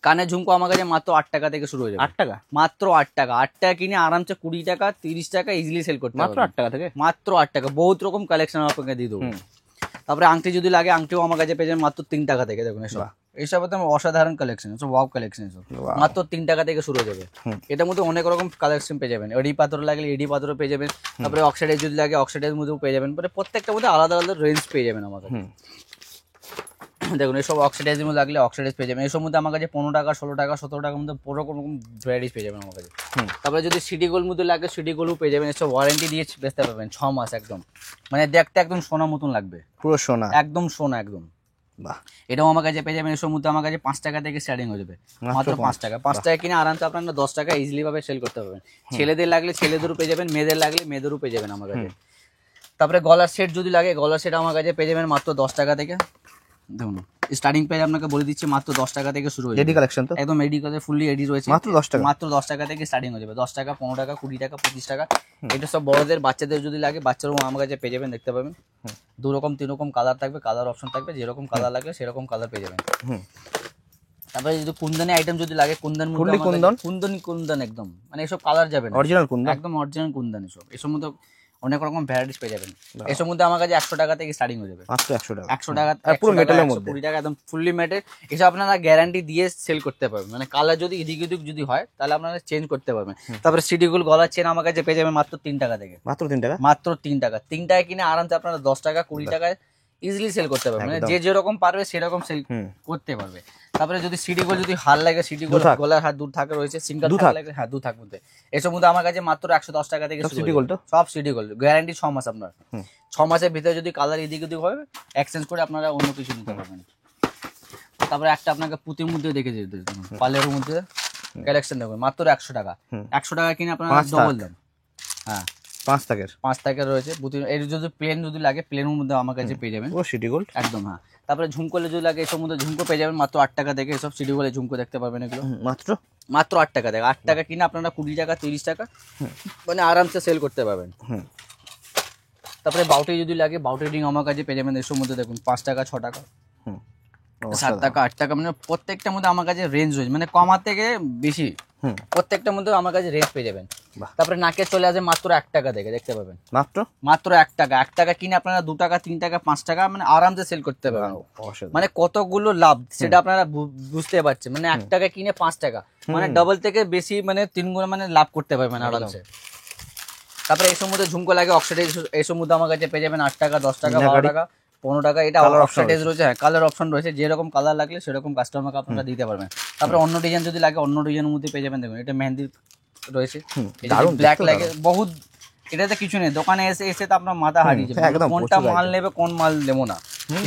কানের ঝুমকো আমার কাছে মাত্র 8 টাকা থেকে শুরু হয়ে যাবে। 8 টাকা? মাত্র 8 টাকা। 8 টাকা কিনে আরামসে 20 টাকা 30 টাকা ইজিলি সেল করতে মাত্র 8 টাকা থেকে? মাত্র 8 টাকা। বহুত রকম কালেকশন আপনাকে দিয়ে দেবো। তারপরে আংটি যদি লাগে আংটিও আমার কাছে পেয়ে যাবেন মাত্র 3 টাকা থেকে। দেখুন এইসব একদম অসাধারণ কালেকশন, সব ওয়াও কালেকশন, সব মাত্র 3 টাকা থেকে শুরু হয়ে যাবে। এটার মধ্যে অনেক রকম কালেকশন পেয়ে যাবেন। এডি পাথর লাগলে এডি পাথরও পেয়ে যাবেন। তারপরে অক্সাইডাইজ যদি লাগে অক্সাইডাইজের মধ্যেও পেয়ে যাবেন। মানে প্রত্যেকটার মধ্যে আলাদা আলাদা রেঞ্জ পেয়ে যাবেন আমার কাছে। দেখুন এইসব অক্সিডাইজের মধ্যে লাগলে অক্সিডাইজ পেয়ে যাবেন। এসব মধ্যে আমার কাছে 15 টাকা 16 টাকা 17 টাকার মধ্যে পুরো রকম ভ্যারাইটিস পেয়ে যাবেন আমার কাছে। তারপরে যদি সিডি গোল্ড মধ্যে লাগে সিডি গোল্ডও পেয়ে যাবেন। এসব ওয়ারেন্টি দিয়ে বেচতে পারবেন 6 মাস একদম। মানে দেখতে একদম সোনা মতন লাগবে, পুরো সোনা, একদম সোনা একদম। বাহ, এটাও আমার কাছে পেয়ে যাবেন। এসব মধ্যে আমার কাছে 5 টাকা থেকে স্টার্টিং হয়ে যাবে, মাত্র 5 টাকা। 5 টাকা কিনে আরামসে আপনারা 10 টাকা ইজিলি ভাবে সেল করতে পারবেন। ছেলেদের লাগলে ছেলেদেরও পেয়ে যাবেন, মেয়েদের লাগলে মেয়েদেরও পেয়ে যাবেন আমার কাছে। তারপরে গলার সেট যদি লাগে গলার সেট আমার কাছে পেয়ে যাবেন মাত্র 10 টাকা থেকে। দেখুন স্টার্টিং প্রাইস আপনাকে বলে দিচ্ছি মাত্র 10 টাকা থেকে শুরু হয়ে যাবে। এডি কালেকশন তো একদম এডি করে ফুললি এডি রয়েছে, মাত্র 10 টাকা। মাত্র 10 টাকা থেকে স্টার্টিং হয়ে যাবে। 10 টাকা 15 টাকা 20 টাকা 25 টাকা। এটা সব বড়দের বাচ্চাদের যদি লাগে বাচ্চারাও আমার কাছে পেয়ে যাবেন, দেখতে পাবেন। 2 রকম 3 রকম কালার থাকবে, কালার অপশন থাকবে, যেরকম কালার লাগবে সেরকম কালার পেয়ে যাবেন। তারপরে যদি কুন্দনি আইটেম যদি লাগে কুন্দন কুন্দন একদম মানে এসব কালার যাবে না, অরিজিনাল কুন্দন একদম অরিজিনাল কুন্দন। এসব মধ্যে অনেক রকম ভ্যারাইটিস পেয়ে যাবেন। এসব মধ্যে আমার কাছে 100 টাকা থেকে স্টার্টিং হয়ে যাবে, মাত্র 100 টাকা। 100 টাকা পুরো মেটালের মধ্যে 20 টাকা একদম ফুললি মেটেল। এসব আপনারা গ্যারান্টি দিয়ে সেল করতে পারবেন। মানে কালার যদি এদিক ওদিক যদি হয় তাহলে আপনারা চেঞ্জ করতে পারবেন। তারপরে সিডিগুল গলার চেন আমার কাছে পেয়ে যাবেন মাত্র 3 টাকা থেকে, মাত্র 3 টাকা, মাত্র 3 টাকা। 3 টাকা কিনে আরামসে আপনারা 10 টাকা 20 টাকায় ইজিলি সেল করতে পারবে, মানে যে যেরকম পারবে সেরকম সেল করতে পারবে। তারপরে যদি সিডি গোল যদি হার লাগে সিডি গোল গলার হাত দূর থাকে রয়েছে, সিঙ্গেল লাগে হ্যাঁ দূর থাক মধ্যে। এসব মধ্যে আমার কাছে মাত্র 110 টাকা থেকে সিডি গোল, সব সিডি গোল গ্যারান্টি 6 মাস। আপনার 6 মাসের ভিতরে যদি কালার এদিক ওদিক হবে এক্সচেঞ্জ করে আপনারা অন্য কিছু নিতে পারবেন। তারপরে একটা আপনাকে পুঁতির মধ্যে দেখে যেতে পালের মধ্যে কালেকশন দেখবেন মাত্র 100 টাকা। 100 টাকা কিনে আপনারা ডবল দেন। হ্যাঁ 5 টাকার রয়েছে পুঁতি। এর যদি প্লেন যদি লাগে প্লেনের মধ্যে আমার কাছে পেয়ে যাবেন, ও সিডি গোল্ড একদম। হ্যাঁ তারপরে ঝুমকোলে যদি লাগে এসব মধ্যে ঝুমকো পেয়ে যাবেন মাত্র 8 টাকা থেকে। এসব সিডি গোলে ঝুমকো দেখতে পাবেন এগুলো মাত্র 8 টাকা থেকে। 8 টাকা কিনে আপনারা 20 টাকা 30 টাকা মানে আরামসে সেল করতে পারবেন। তারপরে বাউটি যদি লাগে বাউটি রিং আমার কাছে পেয়ে যাবেন। এসব মধ্যে দেখুন 5 টাকা 6 টাকা 7 টাকা 8 টাকা, মানে প্রত্যেকটার মধ্যে আমার কাছে রেঞ্জ রয়েছে, মানে কমার থেকে বেশি প্রত্যেকটার মধ্যে আমার কাছে রেঞ্জ পেয়ে যাবেন। তারপরে নাকে চলে আসে মাত্র 1 টাকা থেকে, দেখতে পাবেন মাত্র 1 টাকা। 1 টাকা কিনে আপনারা 2 টাকা 3 টাকা 5 টাকা মানে আরামসে সেল করতে পারবেন। মানে কতগুলো লাভ সেটা আপনারা বুঝতে পারছেন। মানে 1 টাকা কিনে 5 টাকা মানে ডাবল থেকে বেশি মানে 3 গুণ মানে লাভ করতে পারবেন আরামসে। তারপরে এসব মধ্যে ঝুমকো লাগে অক্সিডাইজ, এসব মধ্যে আমার কাছে পেয়ে যাবেন 8 টাকা 10 টাকা 12 টাকা 15 টাকা। এটা অক্সিডাইজ রয়েছে, হ্যাঁ কালার অপশন রয়েছে, যেরকম কালার লাগলে সেরকম কাস্টমারকে আপনারা দিতে পারবেন। তারপরে অন্য ডিজাইন যদি লাগে অন্য ডিজাইনের মধ্যে পেয়ে যাবেন। দেখুন এটা মেহেন্দি রয়েছে, ব্ল্যাক লাগে বহুত। এটাতে কিছু নেই, দোকানে এসে এসে তো আপনার মাথা হারিয়ে যাবে কোনটা মাল নেবে কোন মাল নেবো না।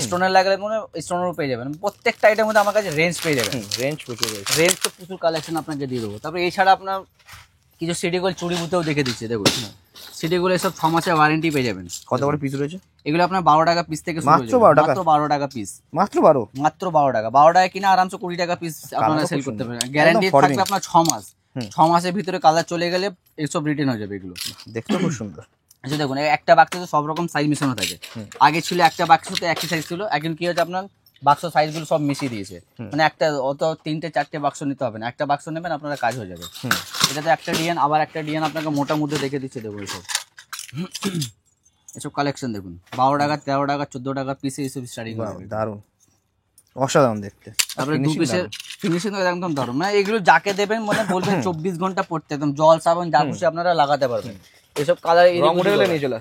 স্টোনের লাগলে মানে স্টোনেরও পেয়ে যাবেন। প্রত্যেকটা আইটেমের মধ্যে আমার কাছে রেঞ্জ পেয়ে যাবেন, রেঞ্জ তো প্রচুর কালেকশন আপনাকে দিয়ে দেবো। তারপরে এছাড়া আপনার কিছু সিডি গোল চুড়ি বুতেও দেখে দিচ্ছে। দেখুন সিডি গোল এসব 6 মাসের ওয়ারেন্টি পেয়ে যাবেন। কত করে পিস রয়েছে? এগুলো আপনার 12 টাকা পিস থেকে শুরু হয়ে মাত্র যাবে। 12 টাকা? মাত্র 12 টাকা পিস, মাত্র 12? মাত্র 12 টাকা। 12 টাকা কিনা আরামসে 20 টাকা পিস আপনারা সেল করতে পারেন। গ্যারান্টি থাকবে আপনার 6 মাস। 6 মাসের ভিতরে কালার চলে গেলে এইসব রিটার্ন হয়ে যাবে এগুলো। দেখতে খুব সুন্দর। আচ্ছা দেখুন, একটা বাক্সে তো সব রকম সাইজ মিশানো থাকে। আগে ছিল একটা বাক্সতে একই সাইজ ছিল, এখন কি হচ্ছে আপনার বাক্স সাইজগুলো সব মিশিয়ে দিয়েছে। মানে একটা অত 3-4টে বাক্স নিতে হবে না, একটা বাক্স নেবেন আপনারা কাজ হয়ে যাবে। এটাতে একটা ডিজাইন, আবার একটা ডিজাইন আপনাকে মোটা মধ্যে দেখে দিচ্ছে। দেখুন এসব কালেকশন দেখুন, 12 টাকা, 13 টাকা, 14 টাকা পিসে এইসব স্টার্টিং হবে। দারুণ, অসাধারণ দেখতে। তারপরে 2 পিসের ফিনিশিং একদম দারুণ। মানে এগুলো যাকে দেবেন মানে বলবেন 24 ঘন্টা পড়তে, একদম জল সাবান যা খুশি আপনারা লাগাতে পারবেন। এসব কালার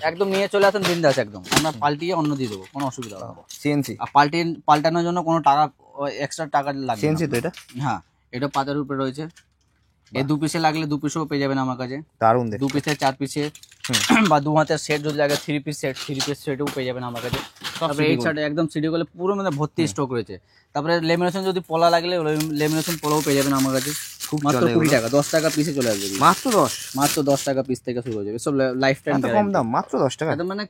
একদম নিয়ে চলে আসেন বিন্দাস, একদম আমরা পাল্টিয়ে অন্য দিয়ে দেবো, কোনো অসুবিধা হবে না। সিএনসি? আর পাল্টানোর জন্য কোনো টাকা এক্সট্রা টাকা লাগবে। সিএনসি তো এটা? হ্যাঁ, এটা পাতার উপরে রয়েছে। এই 2 পিসে লাগলে 2 পিসও পেয়ে যাবেন আমার কাছে। দারুণ দেখতে। 2 পিসে, 4 পিসে বা 2 হাতের সেট যদি লাগে 3 পিস সেট, 3 পিস সেটও পেয়ে যাবেন আমার কাছে। তারপরে এই সাইডে একদম সিডি গুলো পুরো মানে ভর্তি স্টক রয়েছে। তারপরে লেমিনেশন যদি পলা লাগলে লেমিনেশন পলাও পেয়ে যাবেন আমার কাছে। মাত্র 20 টাকা, 10 টাকা পিসে চলে আসবে। মাত্র 10? মাত্র 10 টাকা পিস থেকে শুরু হয়ে যাবে সব, লাইফ টাইম কম দাম, মাত্র 10 টাকা। একদম মানে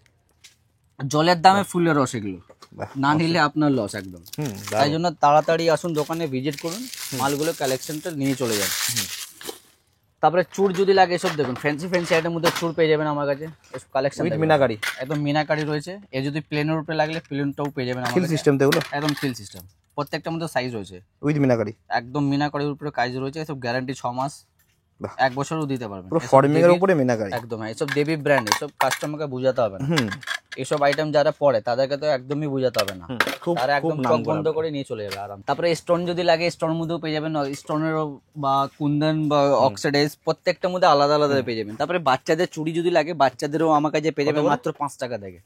জলের দামে ফুলের রস এগুলো, না নিলে আপনার লস একদম। তাই জন্য তাড়াতাড়ি আসুন দোকানে, ভিজিট করুন, মালগুলো কালেকশনটা নিয়ে চলে যান। তারপরে চুড় যদি লাগে এসব দেখুন, ফ্যান্সি আইটেমের মধ্যে চুড় পেয়ে যাবেন আমার কাছে। এসব কালেকশন উইথ মিনাকারি, একদম মিনাকারি রয়েছে। এ যদি প্লেনের উপরে লাগলে প্লেনটাও পেয়ে যাবেন আমার ফিল কাছে। সিস্টেম তো এগুলো? একদম ফিল সিস্টেম, প্রত্যেকটার মধ্যে সাইজ রয়েছে উইথ মিনাকারি, একদম মিনাকারির উপরে কাজ রয়েছে। এসব গ্যারান্টি 6 মাস, 1 বছরও দিতে পারবেন। পুরো ফর্মিং এর উপরে মিনাকারি একদম। হ্যাঁ, এসব দেবী ব্র্যান্ড, এসব কাস্টমারকে বোঝাতে হবে না। এসব আইটেম যারা পড়ে তাদেরকে তো একদমই বোঝাতে হবে না, তারা একদম চোখ বন্ধ করে নিয়ে চলে যাবে আরাম। তারপরে স্টোন যদি লাগে স্টোন মধ্যেও পেয়ে যাবেন, স্টোনেরও বা কুন্দন বা অক্সিডাইজ প্রত্যেকটার মধ্যে আলাদা আলাদা পেয়ে যাবেন। তারপরে বাচ্চাদের চুড়ি যদি লাগে বাচ্চাদেরও আমার কাছে পেয়ে যাবেন মাত্র 5 টাকা থেকে।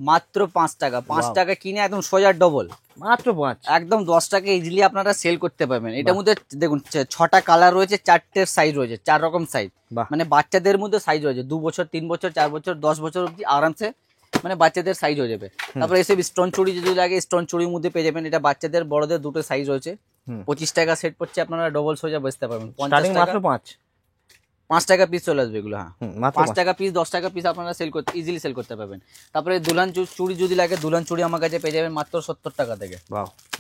মাত্র 5 টাকা। 5 টাকা কিনে একদম সোজা ডবল, মাত্র 5, একদম 10 টাকা ইজিলি আপনারা সেল করতে পারবেন। এটার মধ্যে দেখুন 6টা কালার রয়েছে, 4টে সাইজ রয়েছে, 4 রকম সাইজ। মানে বাচ্চাদের মধ্যে সাইজ রয়েছে 2 বছর, 3 বছর, 4 বছর, 10 বছর অব্দি আরামসে মানে বাচ্চাদের সাইজ হয়ে যাবে। তারপরে এসব স্টোন চুড়ি যদি লাগে স্টোন চুড়ির মধ্যে পেয়ে যাবেন। এটা বাচ্চাদের বড়দের দুটো সাইজ রয়েছে। 25 টাকা সেট পড়ছে, আপনারা ডবল সোজা বেচতে পারবেন। 50 টাকা, 5 টাকা পিস চলে আসবে এগুলো। হ্যাঁ, 5 টাকা পিস, 10 টাকা পিস আপনারা সেল করতে ইজিলি সেল করতে পারবেন। তারপরে দুলহান চুড়ি যদি লাগে দুলহান চুড়ি আমার কাছে পেয়ে যাবেন মাত্র 70 টাকা থেকে।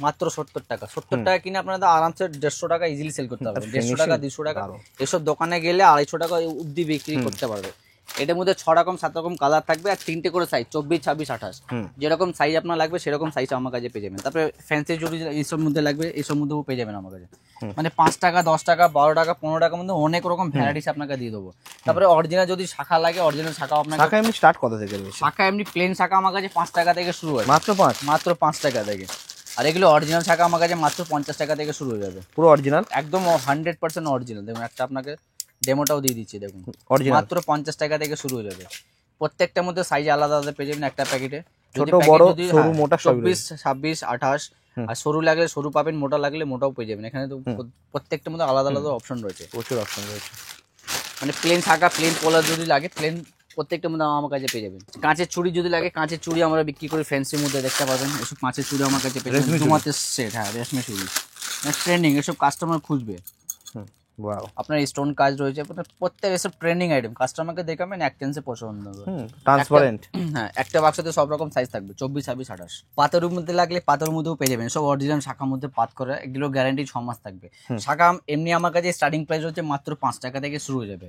মাত্র 70 টাকা। 70 টাকা কিনে আপনারা আরামসে 150 টাকা ইজিলি সেল করতে পারবেন। 150 টাকা, 200 টাকা, এসব দোকানে গেলে 250 টাকা অব্দি বিক্রি করতে পারবে। এটার মধ্যে 6 রকম 7 রকম কালার থাকবে আর 3টে করে সাইজ, 24, 26, 28। যেরকম সাইজ আপনার লাগবে সেরকম সাইজ আমার কাছে পেয়ে যাবেন। তারপরে ফ্যান্সি চুড়ি এইসব মধ্যে লাগবে, এইসব মধ্যেও পেয়ে যাবেন আমার কাছে। মানে 5 টাকা, 10 টাকা, 12 টাকা, 15 টাকার মধ্যে অনেক রকম ভ্যারাইটিস আপনাকে দিয়ে দেবো। তারপরে অরিজিনাল যদি শাখা লাগে অরিজিনাল শাখা আপনাকে, শাখা এমনি স্টার্ট কত থেকে? শাখা এমনি প্লেন শাখা আমার কাছে 5 টাকা থেকে শুরু হয়। মাত্র 5 টাকা থেকে। আর এগুলো অরিজিনাল শাখা আমার কাছে মাত্র 50 টাকা থেকে শুরু হয়ে যাবে। পুরো অরিজিনাল, একদম 100% অরিজিনাল। দেখুন একটা আপনাকে ডেমোটাও দিয়ে দিচ্ছি, দেখুন মাত্র 50 টাকা থেকে শুরু হয়ে যাবে। প্রত্যেকটার মধ্যে সাইজ আলাদা আলাদা পেয়ে যাবেন একটা প্যাকেটে। ছোট বড় সরু মোটা 24, 26, 28। আর সরু লাগলে সরু পাবেন, মোটা লাগলে মোটাও পেয়ে যাবেন। এখানে তো প্রত্যেকটার মধ্যে আলাদা আলাদা অপশন রয়েছে, প্রচুর অপশন রয়েছে। মানে প্লেন শাখা, প্লেন পলার যদি লাগে প্লেন প্রত্যেকটার মধ্যে আমার কাছে পেয়ে যাবেন। কাঁচের চুড়ি যদি লাগে কাঁচের চুড়ি আমরা বিক্রি করি ফ্যান্সির মধ্যে, দেখতে পাবেন। এসব কাঁচের চুড়ি আমার কাছে পেয়ে যাবেন। তোমাদের সেট, হ্যাঁ রেশমি চুড়ি ট্রেন্ডিং, এসব কাস্টমার খুঁজবে। আপনার স্টোন কাজ রয়েছে প্রত্যেক, এসব ট্রেন্ডিং আইটেম। কাস্টমারকে দেখাবেন এক টেন্সে পছন্দ হবে। ট্রান্সপারেন্ট, হ্যাঁ একটা বাক্সতে সব রকম সাইজ থাকবে, 24, 26, 28। পাথরের মধ্যে লাগলে পাথরের মধ্যেও পেয়ে যাবেন। সব অরিজিনাল শাখার মধ্যে পাত করে, এগুলো গ্যারান্টি 6 মাস থাকবে। শাখা এমনি আমার কাছে স্টার্টিং প্রাইস হচ্ছে মাত্র 5 টাকা থেকে শুরু হয়ে যাবে।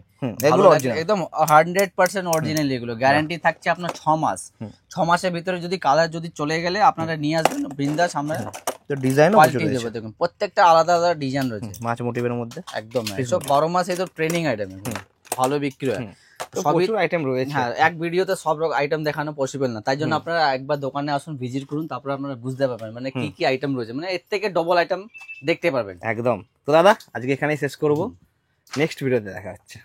একদম 100% অরিজিনাল, এগুলো গ্যারান্টি থাকছে আপনার 6 মাস। 6 মাসের ভিতরে যদি কালার যদি চলে গেলে আপনারা নিয়ে আসবেন বিন্দাস, আমরা ডিজাইনও দেবো। দেখুন প্রত্যেকটা আলাদা আলাদা ডিজাইন রয়েছে মাছ মোটিভের মধ্যে। একদম সব 12 মাস এই তো ট্রেনিং আইটেম, ভালো বিক্রি হয়। সবই আইটেম রয়েছে। হ্যাঁ, এক ভিডিওতে সব রকম আইটেম দেখানো পসিবল না, তাই জন্য আপনারা একবার দোকানে আসুন, ভিজিট করুন, তারপর আপনারা বুঝতে পারবেন মানে কি কি আইটেম রয়েছে। মানে এর থেকে ডবল আইটেম দেখতে পারবেন। একদম। তো দাদা আজকে এখানেই শেষ করবো, নেক্সট ভিডিওতে দেখা হচ্ছে।